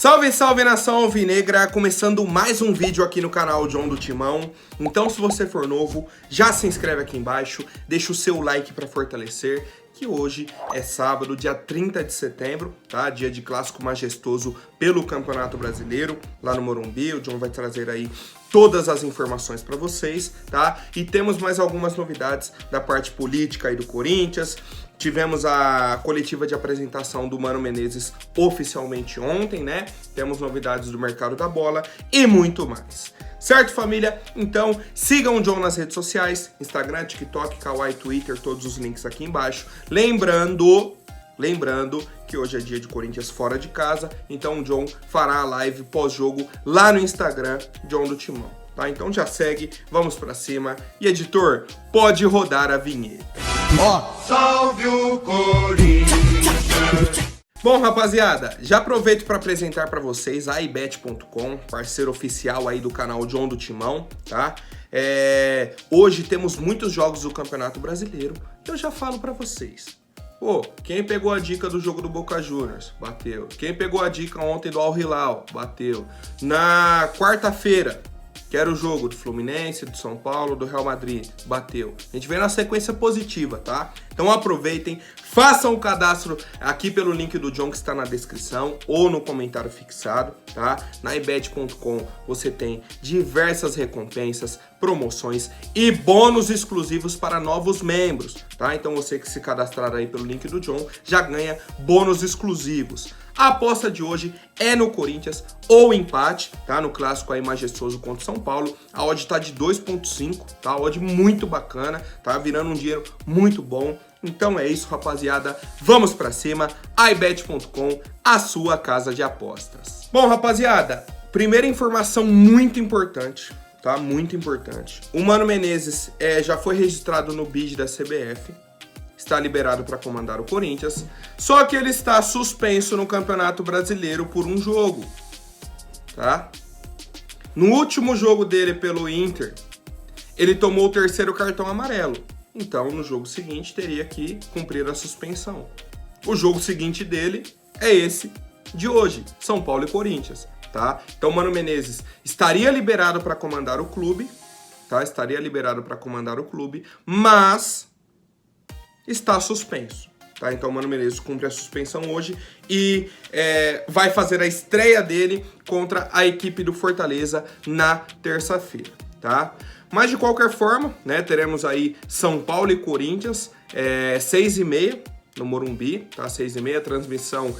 Salve, salve nação alvinegra, começando mais um vídeo aqui no canal John do Timão. Então se você for novo, já se inscreve aqui embaixo, deixa o seu like para fortalecer, que hoje é sábado, dia 30 de setembro, tá? Dia de clássico majestoso pelo Campeonato Brasileiro, lá no Morumbi. O John vai trazer aí todas as informações para vocês, tá? E temos mais algumas novidades da parte política aí do Corinthians. Tivemos a coletiva de apresentação do Mano Menezes oficialmente ontem, né? Temos novidades do mercado da bola e muito mais. Certo, família? Então, sigam o John nas redes sociais, Instagram, TikTok, Kawaii, Twitter, todos os links aqui embaixo. Lembrando que hoje é dia de Corinthians fora de casa, então o John fará a live pós-jogo lá no Instagram, John do Timão. Tá? Então já segue, vamos pra cima. E editor, pode rodar a vinheta. Salve o Corinthians! Bom, rapaziada, já aproveito para apresentar para vocês a iBet.com, parceiro oficial aí do canal John do Timão, tá? Hoje temos muitos jogos do Campeonato Brasileiro e eu já falo para vocês. Pô, quem pegou a dica do jogo do Boca Juniors? Bateu. Quem pegou a dica ontem do Al Hilal? Bateu. Na quarta-feira, que era o jogo do Fluminense, do São Paulo, do Real Madrid, bateu. A gente vem na sequência positiva, tá? Então aproveitem, façam o cadastro aqui pelo link do John que está na descrição ou no comentário fixado, tá? Na iBet.com você tem diversas recompensas, promoções e bônus exclusivos para novos membros, tá? Então você que se cadastrar aí pelo link do John já ganha bônus exclusivos. A aposta de hoje é no Corinthians ou empate, tá? No clássico aí majestoso contra o São Paulo. A odd tá de 2.5, tá? A odd muito bacana, tá? Virando um dinheiro muito bom. Então é isso, rapaziada. Vamos pra cima. iBet.com, a sua casa de apostas. Bom, rapaziada, primeira informação muito importante, tá? Muito importante. O Mano Menezes já foi registrado no BID da CBF. Está liberado para comandar o Corinthians, só que ele está suspenso no Campeonato Brasileiro por um jogo, tá? No último jogo dele pelo Inter, ele tomou o terceiro cartão amarelo, então no jogo seguinte teria que cumprir a suspensão. O jogo seguinte dele é esse de hoje, São Paulo e Corinthians, tá? Então Mano Menezes estaria liberado para comandar o clube, tá? Estaria liberado para comandar o clube, mas está suspenso, tá? Então o Mano Menezes cumpre a suspensão hoje e vai fazer a estreia dele contra a equipe do Fortaleza na terça-feira, tá? Mas de qualquer forma, né, teremos aí São Paulo e Corinthians, 6h30 no Morumbi, tá? 6h30, transmissão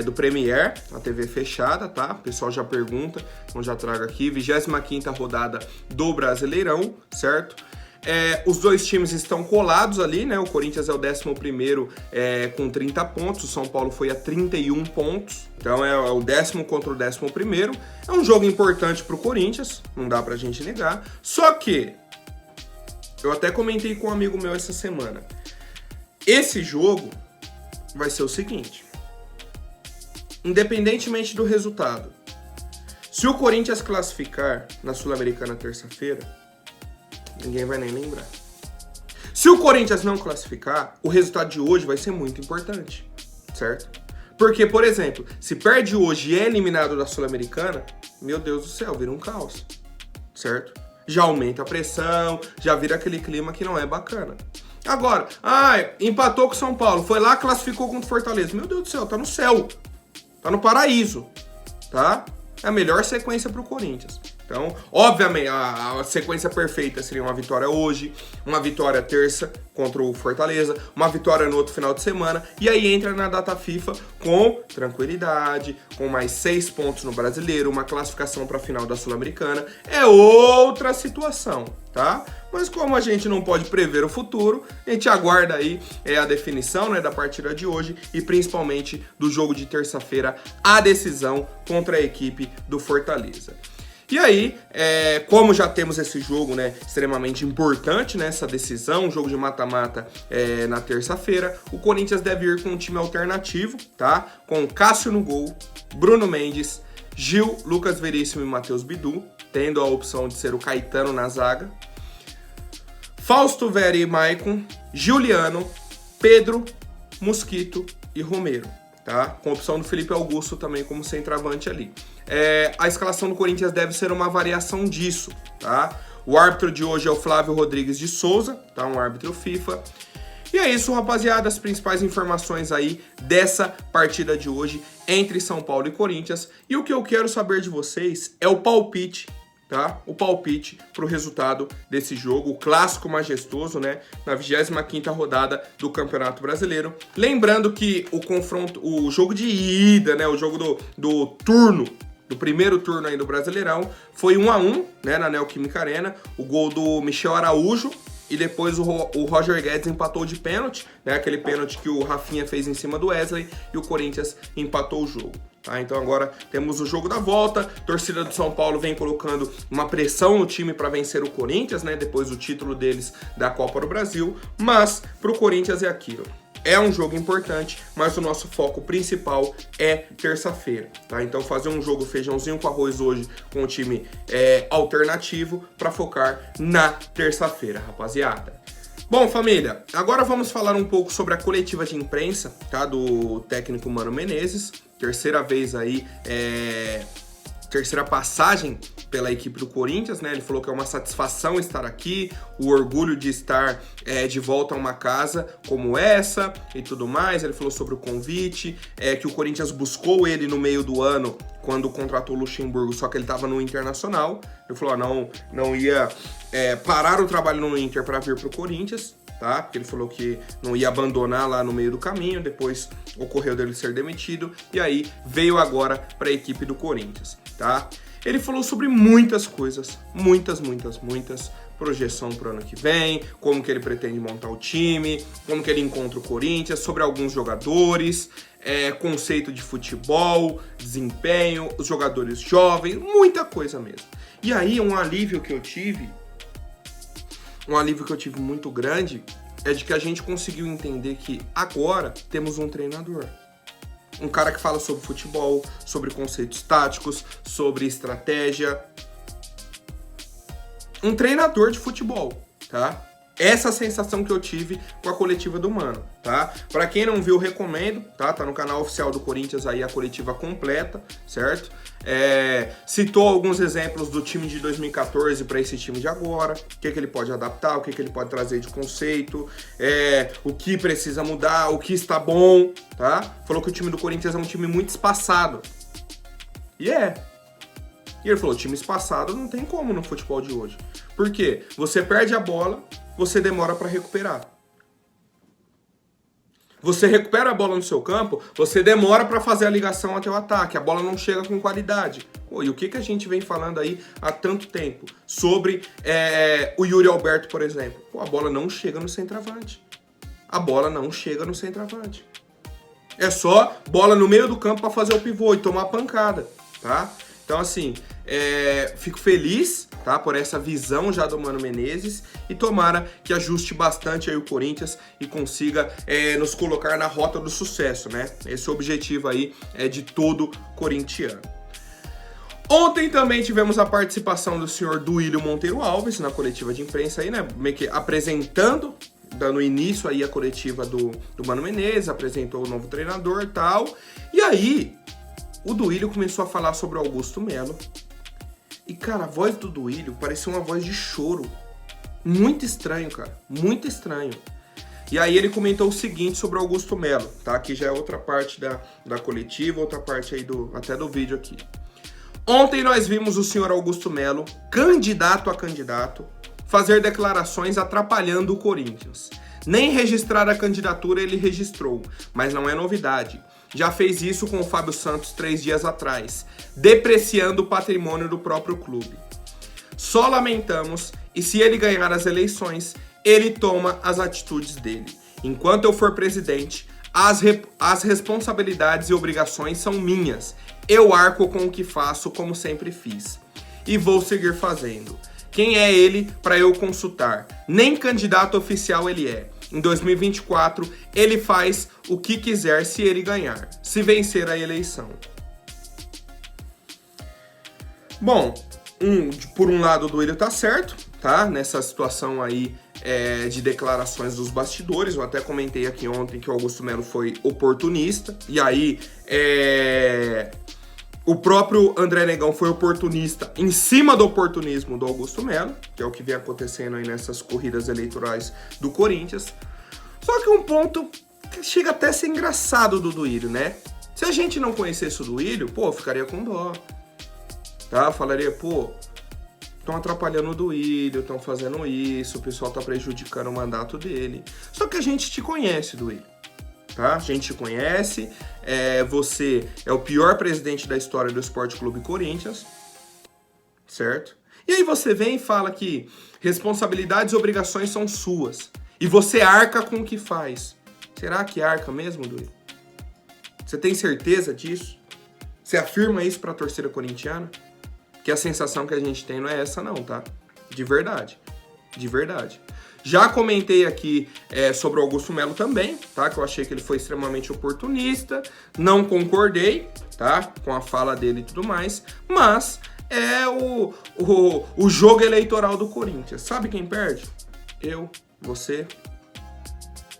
do Premier, a TV fechada, tá? O pessoal já pergunta, então já trago aqui, 25ª rodada do Brasileirão, certo? Os dois times estão colados ali, né? O Corinthians é o 11º com 30 pontos, o São Paulo foi a 31 pontos, então é o 10º contra o 11º. É um jogo importante pro Corinthians, não dá pra gente negar, só que eu até comentei com um amigo meu essa semana, esse jogo vai ser o seguinte, independentemente do resultado, se o Corinthians classificar na Sul-Americana terça-feira, ninguém vai nem lembrar. Se o Corinthians não classificar, o resultado de hoje vai ser muito importante, certo? Porque, por exemplo, se perde hoje e é eliminado da Sul-Americana, meu Deus do céu, vira um caos, certo? Já aumenta a pressão, já vira aquele clima que não é bacana. Agora, empatou com o São Paulo, foi lá, classificou contra o Fortaleza. Meu Deus do céu, tá no céu, tá no paraíso, tá? É a melhor sequência pro Corinthians. Então, obviamente, a sequência perfeita seria uma vitória hoje, uma vitória terça contra o Fortaleza, uma vitória no outro final de semana, e aí entra na data FIFA com tranquilidade, com mais 6 pontos no Brasileiro, uma classificação para a final da Sul-Americana, é outra situação, tá? Mas como a gente não pode prever o futuro, a gente aguarda aí a definição, né, da partida de hoje e principalmente do jogo de terça-feira, a decisão contra a equipe do Fortaleza. E aí, como já temos esse jogo, né, extremamente importante, né, essa decisão, jogo de mata-mata na terça-feira, o Corinthians deve ir com um time alternativo, tá? Com Cássio no gol, Bruno Mendes, Gil, Lucas Veríssimo e Matheus Bidu, tendo a opção de ser o Caetano na zaga, Fausto Vera e Maicon, Juliano, Pedro, Mosquito e Romero. tá? Com a opção do Felipe Augusto também como centroavante ali. A escalação do Corinthians deve ser uma variação disso, tá? O árbitro de hoje é o Flávio Rodrigues de Souza, tá? Um árbitro FIFA. E é isso, rapaziada, as principais informações aí dessa partida de hoje entre São Paulo e Corinthians. E o que eu quero saber de vocês é o palpite, tá? O palpite pro resultado desse jogo, o clássico majestoso, né? Na 25ª rodada do Campeonato Brasileiro. Lembrando que o jogo de ida, né? O jogo do turno, do primeiro turno aí do Brasileirão, foi 1-1, né? Na Neoquímica Arena. O gol do Michel Araújo. E depois o Roger Guedes empatou de pênalti, né? Aquele pênalti que o Rafinha fez em cima do Wesley e o Corinthians empatou o jogo. Tá? Então agora temos o jogo da volta, a torcida do São Paulo vem colocando uma pressão no time para vencer o Corinthians, né? Depois do título deles da Copa do Brasil, mas pro Corinthians é aquilo. É um jogo importante, mas o nosso foco principal é terça-feira, tá? Então fazer um jogo feijãozinho com arroz hoje com o time alternativo para focar na terça-feira, rapaziada. Bom, família, agora vamos falar um pouco sobre a coletiva de imprensa, tá? Do técnico Mano Menezes, terceira vez aí, terceira passagem pela equipe do Corinthians, né? Ele falou que é uma satisfação estar aqui, o orgulho de estar de volta a uma casa como essa e tudo mais. Ele falou sobre o convite, que o Corinthians buscou ele no meio do ano quando contratou o Luxemburgo, só que ele estava no Internacional. Ele falou, não ia parar o trabalho no Inter para vir pro Corinthians, tá? Porque ele falou que não ia abandonar lá no meio do caminho, depois ocorreu dele ser demitido, e aí veio agora para a equipe do Corinthians, tá? Ele falou sobre muitas coisas, muitas, projeção pro ano que vem, como que ele pretende montar o time, como que ele encontra o Corinthians, sobre alguns jogadores, conceito de futebol, desempenho, os jogadores jovens, muita coisa mesmo. E aí um alívio que eu tive muito grande, é de que a gente conseguiu entender que agora temos um treinador. Um cara que fala sobre futebol, sobre conceitos táticos, sobre estratégia. Um treinador de futebol, tá? Essa sensação que eu tive com a coletiva do Mano, tá? Pra quem não viu, recomendo, tá? Tá no canal oficial do Corinthians aí a coletiva completa, certo? Citou alguns exemplos do time de 2014 para esse time de agora, o que ele pode adaptar, o que ele pode trazer de conceito, o que precisa mudar, o que está bom, tá? Falou que o time do Corinthians é um time muito espaçado. E ele falou, time espaçado não tem como no futebol de hoje. Por quê? Você perde a bola, você demora para recuperar. Você recupera a bola no seu campo, você demora para fazer a ligação até o ataque, a bola não chega com qualidade. Pô, e o que a gente vem falando aí há tanto tempo? Sobre o Yuri Alberto, por exemplo. Pô, a bola não chega no centroavante. A bola não chega no centroavante. É só bola no meio do campo para fazer o pivô e tomar pancada, tá? Então, assim, fico feliz, tá, por essa visão já do Mano Menezes e tomara que ajuste bastante aí o Corinthians e consiga nos colocar na rota do sucesso, né? Esse objetivo aí é de todo corintiano. Ontem também tivemos a participação do senhor Duílio Monteiro Alves na coletiva de imprensa aí, né? Meio que apresentando, dando início aí a coletiva do Mano Menezes, apresentou o novo treinador e tal. E aí, o Duílio começou a falar sobre o Augusto Melo. E, cara, a voz do Duílio parecia uma voz de choro. Muito estranho, cara. Muito estranho. E aí ele comentou o seguinte sobre o Augusto Melo, tá? Aqui já é outra parte da coletiva, outra parte aí até do vídeo aqui. Ontem nós vimos o senhor Augusto Melo, candidato a candidato, fazer declarações atrapalhando o Corinthians. Nem registrar a candidatura ele registrou, mas não é novidade. Já fez isso com o Fábio Santos 3 dias atrás, depreciando o patrimônio do próprio clube. Só lamentamos, e se ele ganhar as eleições, ele toma as atitudes dele. Enquanto eu for presidente, as responsabilidades e obrigações são minhas. Eu arco com o que faço, como sempre fiz. E vou seguir fazendo. Quem é ele para eu consultar? Nem candidato oficial ele é. Em 2024, ele faz o que quiser se ele ganhar, se vencer a eleição. Bom, por um lado o Duílio tá certo, tá? Nessa situação aí de declarações dos bastidores. Eu até comentei aqui ontem que o Augusto Melo foi oportunista, e aí o próprio André Negão foi oportunista em cima do oportunismo do Augusto Melo, que é o que vem acontecendo aí nessas corridas eleitorais do Corinthians. Só que um ponto que chega até a ser engraçado do Duílio, né? Se a gente não conhecesse o Duílio, pô, eu ficaria com dó. Tá? Eu falaria, pô, estão atrapalhando o Duílio, estão fazendo isso, o pessoal tá prejudicando o mandato dele. Só que a gente te conhece, Duílio. Tá? A gente te conhece, você é o pior presidente da história do Esporte Clube Corinthians, certo? E aí você vem e fala que responsabilidades e obrigações são suas, e você arca com o que faz. Será que arca mesmo, Duílio? Você tem certeza disso? Você afirma isso pra torcida corintiana? Que a sensação que a gente tem não é essa não, tá? De verdade. De verdade. Já comentei aqui sobre o Augusto Melo também, tá? Que eu achei que ele foi extremamente oportunista. Não concordei, tá? Com a fala dele e tudo mais. Mas é o jogo eleitoral do Corinthians. Sabe quem perde? Eu, você.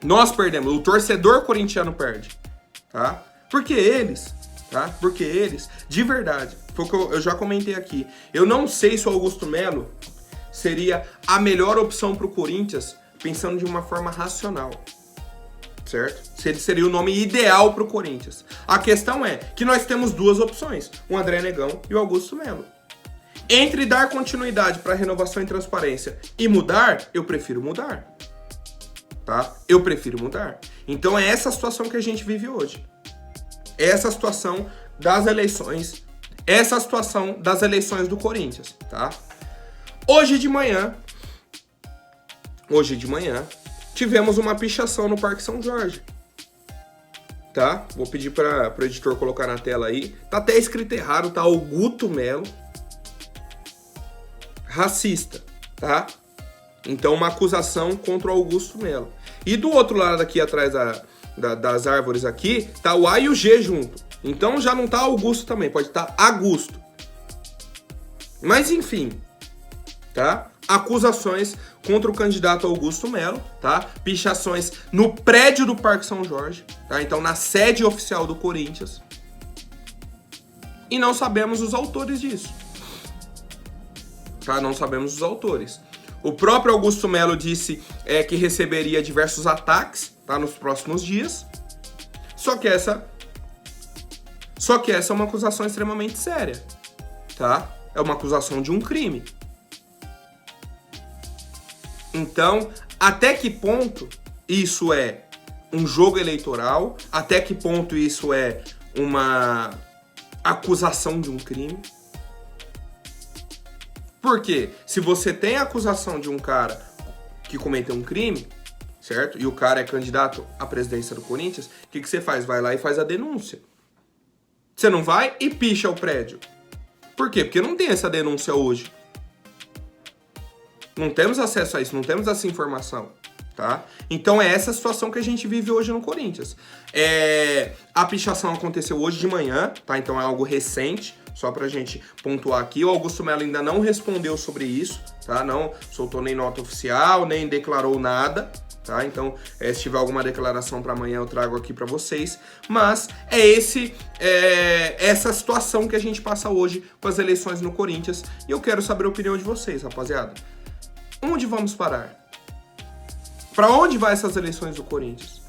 Nós perdemos. O torcedor corintiano perde, tá? Porque eles, tá? Porque eles, de verdade, foi o que eu já comentei aqui. Eu não sei se o Augusto Melo seria a melhor opção para o Corinthians, pensando de uma forma racional, certo? Se ele seria o nome ideal para o Corinthians. A questão é que nós temos duas opções, o André Negão e o Augusto Melo. Entre dar continuidade para renovação e transparência e mudar, eu prefiro mudar, tá? Eu prefiro mudar. Então é essa a situação que a gente vive hoje. Essa a situação das eleições, essa a situação das eleições do Corinthians, tá? Hoje de manhã, tivemos uma pichação no Parque São Jorge, tá? Vou pedir para o editor colocar na tela aí. Tá até escrito errado, tá? Augusto Melo, racista, tá? Então uma acusação contra o Augusto Melo. E do outro lado aqui, atrás das árvores aqui, tá o A e o G junto. Então já não tá Augusto também, pode estar Augusto. Mas enfim, tá? Acusações contra o candidato Augusto Melo, tá? Pichações no prédio do Parque São Jorge, tá? Então na sede oficial do Corinthians. E não sabemos os autores disso, tá? Não sabemos os autores. O próprio Augusto Melo disse que receberia diversos ataques, tá? Nos próximos dias. Só que essa é uma acusação extremamente séria, tá? É uma acusação de um crime. Então, até que ponto isso é um jogo eleitoral? Até que ponto isso é uma acusação de um crime? Porque se você tem a acusação de um cara que cometeu um crime, certo? E o cara é candidato à presidência do Corinthians, o que você faz? Vai lá e faz a denúncia. Você não vai e picha o prédio. Por quê? Porque não tem essa denúncia hoje. Não temos acesso a isso, não temos essa informação, tá? Então é essa a situação que a gente vive hoje no Corinthians. A pichação aconteceu hoje de manhã, tá? Então é algo recente, só pra gente pontuar aqui. O Augusto Melo ainda não respondeu sobre isso, tá? Não soltou nem nota oficial, nem declarou nada, tá? Então, se tiver alguma declaração para amanhã eu trago aqui para vocês. Mas essa situação que a gente passa hoje com as eleições no Corinthians. E eu quero saber a opinião de vocês, rapaziada. Onde vamos parar? Para onde vai essas eleições do Corinthians?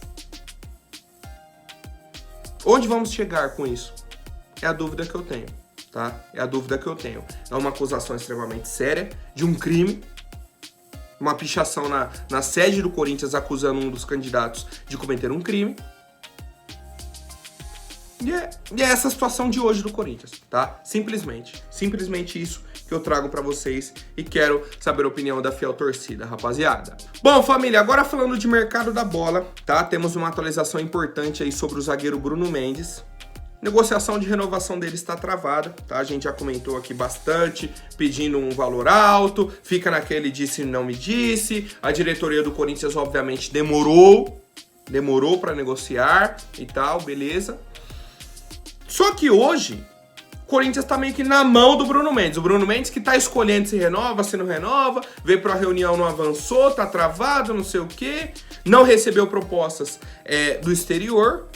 Onde vamos chegar com isso? É a dúvida que eu tenho, tá? É a dúvida que eu tenho. É uma acusação extremamente séria de um crime. Uma pichação na sede do Corinthians acusando um dos candidatos de cometer um crime. E é essa a situação de hoje do Corinthians, tá? Simplesmente isso que eu trago pra vocês e quero saber a opinião da fiel torcida, rapaziada. Bom, família, agora falando de mercado da bola, tá? Temos uma atualização importante aí sobre o zagueiro Bruno Mendes. Negociação de renovação dele está travada, tá? A gente já comentou aqui bastante, pedindo um valor alto, fica naquele disse não me disse. A diretoria do Corinthians, obviamente, demorou para negociar e tal, beleza. Só que hoje, Corinthians tá meio que na mão do Bruno Mendes. O Bruno Mendes que tá escolhendo se renova, se não renova, veio pra reunião, não avançou, tá travado, não sei o quê, não recebeu propostas do exterior,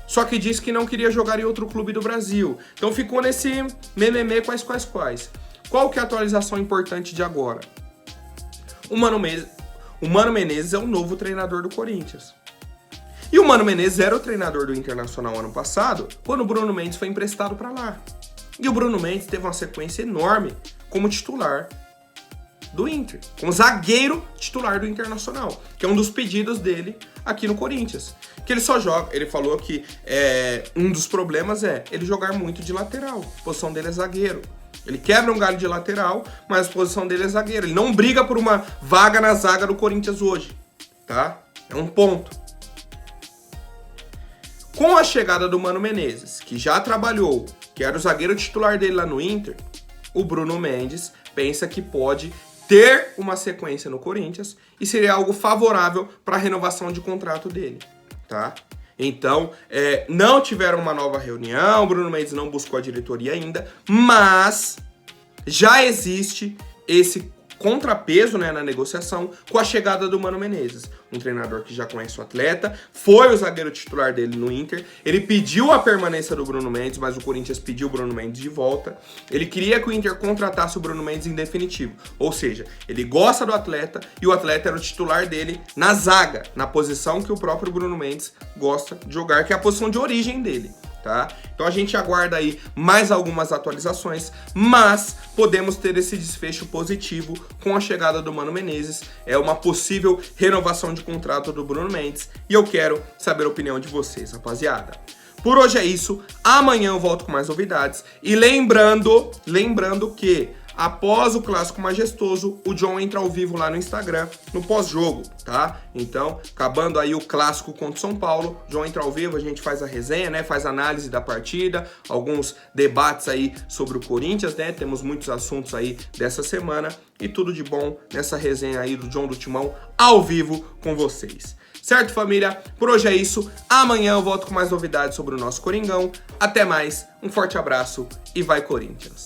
só que disse que não queria jogar em outro clube do Brasil. Então ficou nesse mememê quais. Qual que é a atualização importante de agora? O Mano Menezes é o novo treinador do Corinthians. E o Mano Menezes era o treinador do Internacional ano passado, quando o Bruno Mendes foi emprestado para lá. E o Bruno Mendes teve uma sequência enorme como titular do Inter, como zagueiro titular do Internacional, que é um dos pedidos dele aqui no Corinthians. Que ele só joga, ele falou que um dos problemas é ele jogar muito de lateral, a posição dele é zagueiro. Ele quebra um galho de lateral, mas a posição dele é zagueiro. Ele não briga por uma vaga na zaga do Corinthians hoje, tá? É um ponto. Com a chegada do Mano Menezes, que já trabalhou, que era o zagueiro titular dele lá no Inter, o Bruno Mendes pensa que pode ter uma sequência no Corinthians e seria algo favorável para a renovação de contrato dele, tá? Então, não tiveram uma nova reunião, o Bruno Mendes não buscou a diretoria ainda, mas já existe esse contrapeso, né, na negociação com a chegada do Mano Menezes, um treinador que já conhece o atleta, foi o zagueiro titular dele no Inter, ele pediu a permanência do Bruno Mendes, mas o Corinthians pediu o Bruno Mendes de volta, ele queria que o Inter contratasse o Bruno Mendes em definitivo, ou seja, ele gosta do atleta e o atleta era o titular dele na zaga, na posição que o próprio Bruno Mendes gosta de jogar, que é a posição de origem dele. Tá? Então a gente aguarda aí mais algumas atualizações, mas podemos ter esse desfecho positivo com a chegada do Mano Menezes, é uma possível renovação de contrato do Bruno Mendes, e eu quero saber a opinião de vocês, rapaziada. Por hoje é isso, amanhã eu volto com mais novidades, e lembrando que após o Clássico Majestoso, o John entra ao vivo lá no Instagram, no pós-jogo, tá? Então, acabando aí o Clássico contra o São Paulo, o John entra ao vivo, a gente faz a resenha, né? Faz análise da partida, alguns debates aí sobre o Corinthians, né? Temos muitos assuntos aí dessa semana e tudo de bom nessa resenha aí do John do Timão ao vivo com vocês. Certo, família? Por hoje é isso. Amanhã eu volto com mais novidades sobre o nosso Coringão. Até mais, um forte abraço e vai Corinthians!